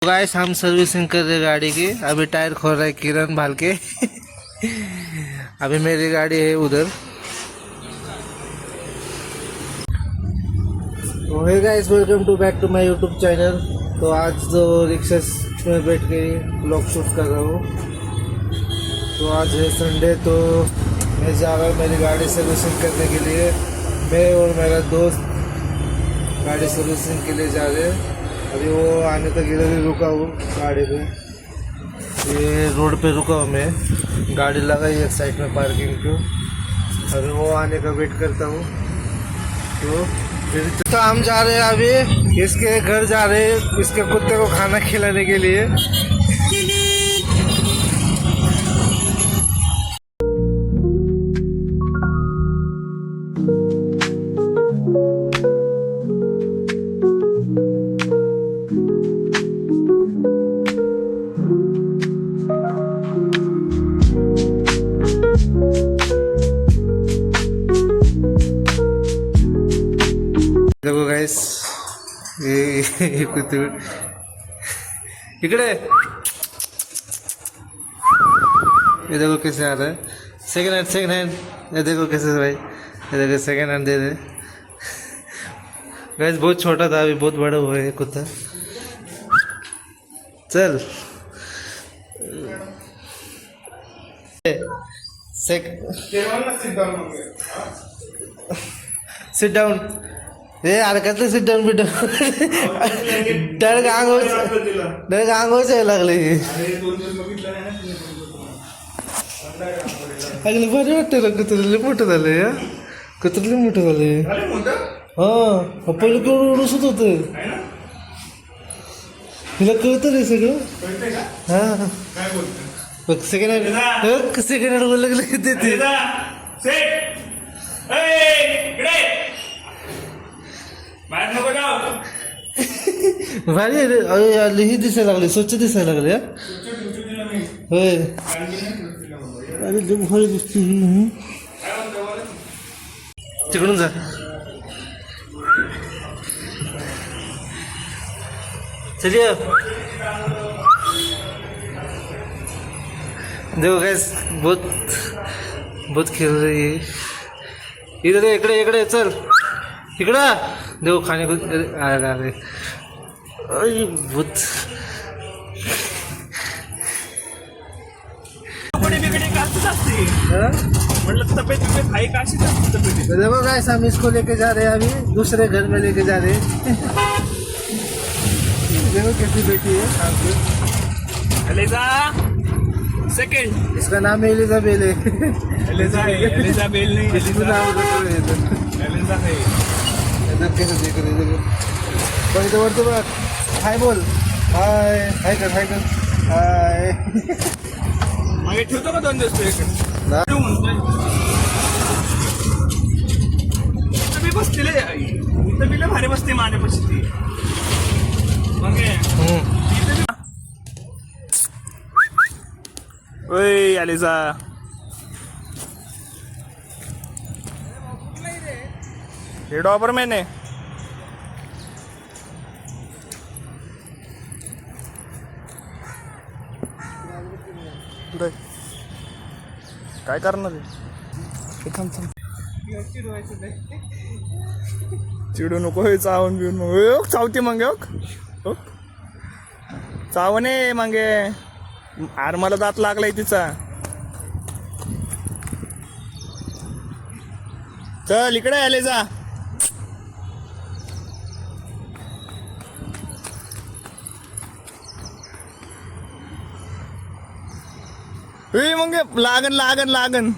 Guys हम servicing कर रहे गाड़ी की। अभी टायर खोल रहा है किरण भाल के। अभी मेरी गाड़ी है उधर। तो hey guys, welcome to back to my YouTube channel. तो आज जो रिक्शा में बैठ के ब्लॉग शूट कर रहा हूँ। तो आज है संडे, तो मैं जा रहा हूँ मेरी गाड़ी सर्विसिंग करने के लिए। मैं और मेरा दोस्त गाड़ी सर्विसिंग के लिए जा रहे हैं। अभी वो आने तक इधर ही रुका हूँ गाड़ी पे। ये रोड पे रुका हूँ मैं, गाड़ी लगाई एक साइड में पार्किंग को। अभी वो आने का वेट करता हूँ। तो फिर तो हम जा रहे हैं अभी इसके घर जा रहे हैं, इसके कुत्ते को खाना खिलाने के लिए। देखो गाइस, ये कुत्ते इकडे, ये देखो कैसे आ रहा है। सेकंड हैंड ये देखो कैसे भाई, ये देखो सेकंड हैंड दे दे। गाइस बहुत छोटा था, अभी बहुत बड़ा हुआ है कुत्ता। चल सिट डाउन। ये हरकत सिट डाउन बिट डायरेक्ट आंघोळ यायला लागले। अगले बरे वाटतं ना, कुत्र्याला मोठं झालंय या, कुत्र्याला मोठं झालंय। हा पहिलं केवढं उडसत होत, तिला कळतं रे सगळं। हा बघ सेकंड हँड बोललं की देते। भारी आहे रे, अरे ही दिसायला लागली, स्वच्छ दिसायला लागली। होय अरे जब भारी दिसते। तिकडून जा। चलिए देखो गैस, बहुत खेल रही है इधर। इकडे चल, इकडं देखो खाने को आ रहे। बहुत देखो गाइस, हम इसको लेके जा रहे हैं अभी दूसरे घर में लेके जा रहे हैं। देखो कैसी बेटी है आपको। एलिजा सेकंड, इसका नाम है एलिजाबेल है। एलिजाबेल नहीं, एलिजा है। कैसे देख रहे देखो, वरतो बघ। हाय बोल, हाय कर हाय। मागे ठेवतो का 2 दिवस तुझ्याकडे? ना मी बसलेले इथं, मी लय भारी बसते माझ्यापाशी ती। ओय एलिजा, हे डॉबरमॅन आहे। काय करणार आहे? चिडू नको, हे चावून बिवून मग चावते मग चावण आहे मागे। आर मला दात लागलाय तिचा। चल इकडे आले जा। मग लागन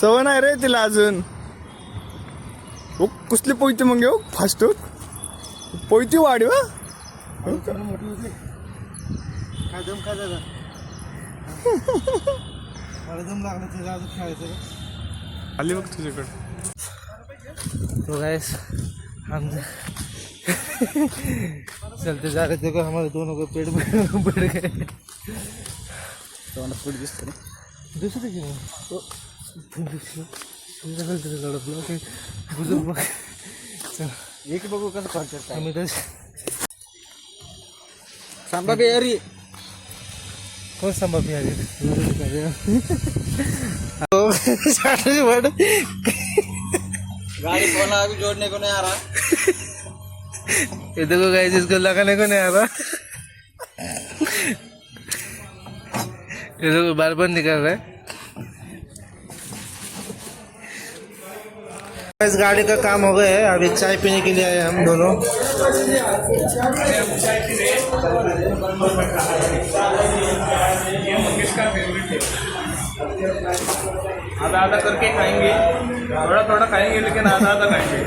सवय नाही रे तिला अजून। कुसली पोयती मग फास्ट पोयती वाढी वा। आली बघ तुझ्याकडे। तो गाइस हम चलते जा रहे थे, देखो हमारे दोनों को पेट बढ़ गए। तोंडात फूट दिसतो ना दूसरे की बुजुर्ग एक बघू कसं कॉन्सेप्ट आहे। आम्ही सांबा बिहारी कौन सा बिहारी तो बट गाड़ी खोला अभी जोड़ने को नहीं आ रहा। ये देखो गाइस, इसको लगाने को नहीं आ रहा। ये देखो बार बार निकल रहा है। इस गाड़ी का काम हो गया है, अभी चाय पीने के लिए आए हम दोनों। आधा आधा करके खाएंगे, थोड़ा थोड़ा खाएंगे लेकिन आधा आधा खाएंगे।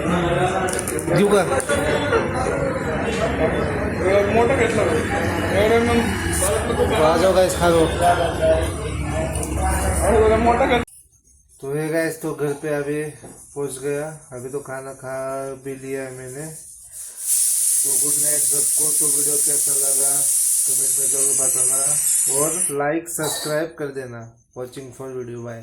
क्यों का मोठं घेतलं एवढं मग तो आ जाओ गाइस, खा लो। मोठं घेतलं। तो ये गाइस, तो घर पे अभी पहुंच गया। अभी तो खाना खा भी लिया है मैंने। तो गुड नाइट सबको। तो वीडियो कैसा लगा कमेंट में जरूर बताना और लाइक सब्सक्राइब कर देना। Watching for video, bye.